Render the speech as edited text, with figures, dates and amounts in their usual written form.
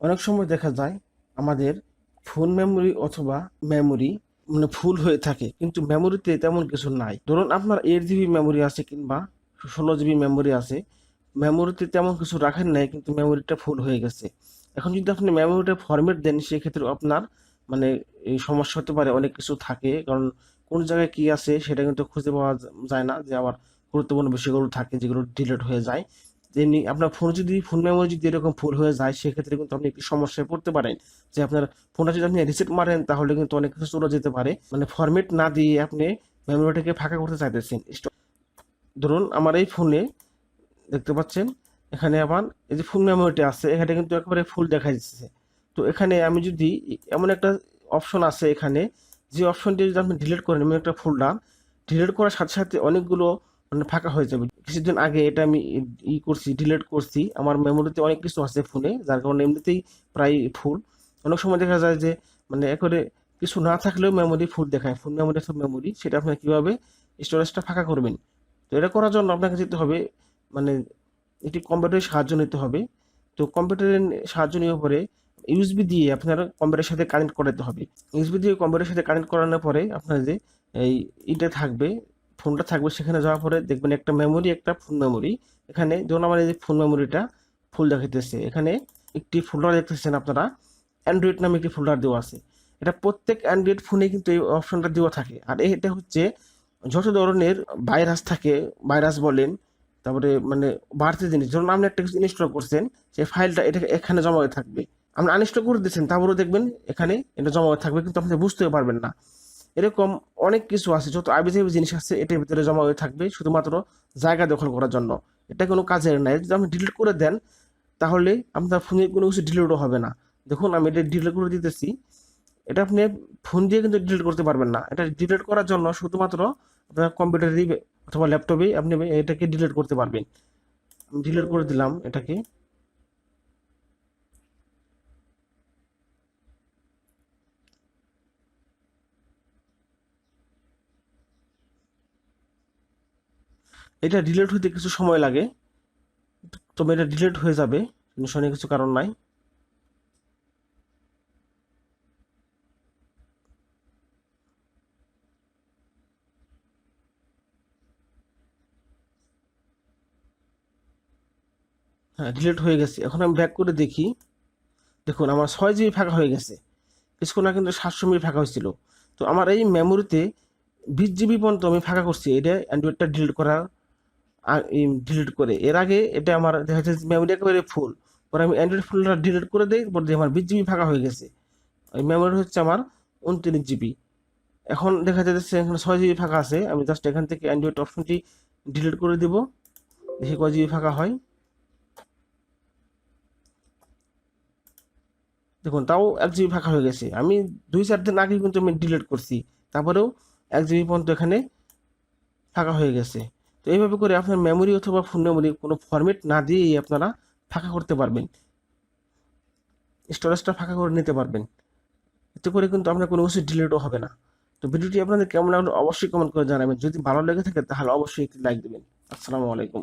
অনেক সময় দেখা যায় আমাদের ফোন মেমোরি অথবা মেমোরি ফুল হয়ে থাকে, কিন্তু মেমোরিতে তেমন কিছু নাই। ধরুন আপনার 8 জিবি মেমোরি আছে কিংবা 16 জিবি মেমোরি আছে, মেমোরিতে তেমন কিছু রাখেন নাই কিন্তু মেমোরিটা ফুল হয়ে গেছে। এখন যদি আপনি মেমোরিটা ফরম্যাট দেন সেক্ষেত্রে আপনার এই সমস্যা হতে পারে। অনেক কিছু থাকে, কারণ কোন জায়গায় কি আছে সেটা কিন্তু খুঁজে পাওয়া যায় না, যে আবার গুরুত্বপূর্ণ বিষয়গুলো থাকে যেগুলো ডিলিট হয়ে যায়। তেমনি আপনার ফোন মেমোরি যদি এরকম ফুল হয়ে যায় সেক্ষেত্রে কিন্তু আপনি একটি সমস্যায় পড়তে পারেন, যে আপনার ফোনটা যদি আপনি রিসেট মারেন তাহলে কিন্তু অনেক কিছু চলে যেতে পারে। ফরম্যাট না দিয়ে আপনি মেমোরিটাকে ফাঁকা করতে চাইতেছেন। ধরুন আমার এই ফোনে দেখতে পাচ্ছেন, এখানে আবার এই যে ফুল মেমোরিটা আছে, এখানে কিন্তু একেবারে ফুল দেখা যাচ্ছে। তো এখানে আমি যদি এমন একটা অপশন আছে এখানে, যে অপশনটি যদি আপনি ডিলিট করেন, এমন একটা ফোল্ডার ডিলিট করার সাথে সাথে অনেকগুলো ফাঁকা হয়ে যাবে। কিছুদিন আগে এটা আমি করছি, ডিলিট করছি। আমার মেমোরিতে অনেক কিছু আছে ফোনে, যার কারণে এমনিতেই প্রায় ফুল। অনেক সময় দেখা যায় যে একেবারে কিছু না থাকলেও মেমোরি ফুল দেখায়, ফুল মেমোরি সব মেমোরি। সেটা আপনি কিভাবে স্টোরেজটা ফাঁকা করবেন? তো এটা করার জন্য আপনাকে যেতে হবে, মানে এটি কম্পিউটারের সাহায্য নিতে হবে। তো কম্পিউটারের সাহায্য নেওয়ার পরে ইউএসবি দিয়ে আপনার কম্পিউটারের সাথে কানেক্ট করাতে হবে। ইউএসবি দিয়ে কম্পিউটারের সাথে কানেক্ট করানোর পরে আপনার যে এই ইটা থাকবে, ফোনটা থাকবে, সেখানে যাওয়ার পরে দেখবেন একটা মেমোরি, একটা ফুল মেমোরি। এখানে যেমন আমার এই যে ফুল মেমোরিটা ফুল দেখাইতেছে, এখানে একটি ফোল্ডার দেখতেছেন আপনারা, অ্যান্ড্রয়েড নামে একটি ফোল্ডার দেওয়া আছে। এটা প্রত্যেক অ্যান্ড্রয়েড ফোনে কিন্তু এই অপশনটা দেওয়া থাকে। আর এটা হচ্ছে যত ধরনের ভাইরাস থাকে, ভাইরাস বলেন, তারপরে বাড়তি জিনিস, ধরুন আপনি একটা কিছু ইনস্টল করছেন, সেই ফাইলটা এটা এখানে জমা হয়ে থাকবে। আপনি আনইনস্টল করে দিচ্ছেন, তারপরেও দেখবেন এখানে এটা জমা হয়ে থাকবে, কিন্তু আপনি বুঝতেও পারবেন না। এরকম অনেক কিছু আছে, যত আবিজাবি জিনিস আছে এটার ভিতরে জমা হয়ে থাকবে শুধুমাত্র জায়গা দখল করার জন্য। এটা কোনো কাজের নাই। যদি আপনি ডিলিট করে দেন তাহলে আপনার ফোনে কোনো কিছু ডিলিটও হবে না। দেখুন আমি এটা ডিলিট করে দিতেছি। এটা আপনি ফোন দিয়ে কিন্তু ডিলিট করতে পারবেন না। এটা ডিলিট করার জন্য শুধুমাত্র আপনার কম্পিউটারেই অথবা ল্যাপটপেই আপনি এটাকে ডিলিট করতে পারবেন। আমি ডিলিট করে দিলাম এটাকে। এটা ডিলিট হইতে কিছু সময় লাগে, তবে এটা ডিলিট হয়ে যাবে, টেনশনের কিছু কারণ নাই। হ্যাঁ, ডিলিট হয়ে গেছে। এখন আমি ব্যাক করে দেখি। দেখুন আমার 6 জিবি ফাঁকা হয়ে গেছে। কিছুক্ষণ আগে কিন্তু 700 MB ফাঁকা হয়েছিল। তো আমার এই মেমোরিতে 20 জিবি পর্যন্ত আমি ফাঁকা করছি, এটা অ্যান্ড্রয়েডটা ডিলিট করা ডিলিট করে। এর আগে এটা আমার দেখা যাচ্ছে মেমোরি একেবারে ফুল। পরে আমি অ্যান্ড্রয়েড ফোল্ডার ডিলিট করে দিই, পরে আমার 20 জিবি ফাঁকা হয়ে গেছে। ওই মেমোরি হচ্ছে আমার 29 জিবি। এখন দেখা যাচ্ছে এখানে 6 জিবি ফাঁকা আছে। আমি জাস্ট এখান থেকে অ্যান্ড্রয়েড অপশনটি ডিলিট করে দিব, দেখি কয় জিবি ফাঁকা হয়। দেখুন তাও 1 জিবি ফাঁকা হয়ে গেছে। আমি 2-4 দিন আগে কিন্তু আমি ডিলিট করছি, তারপরেও 1 জিবি পর্যন্ত এখানে ফাঁকা হয়ে গেছে। তো এইভাবে করে আপনার মেমোরি অথবা ফোন মেমোরি কোনো ফরম্যাট না দিয়েই আপনারা ফাঁকা করতে পারবেন, স্টোরেজটা ফাঁকা করে নিতে পারবেন। এতে করে কিন্তু আপনার কোনো কিছু ডিলিটও হবে না। তো ভিডিওটি আপনাদের কেমন লাগলো অবশ্যই কমেন্ট করে জানাবেন। যদি ভালো লেগে থাকে তাহলে অবশ্যই একটি লাইক দেবেন। আসসালামু আলাইকুম।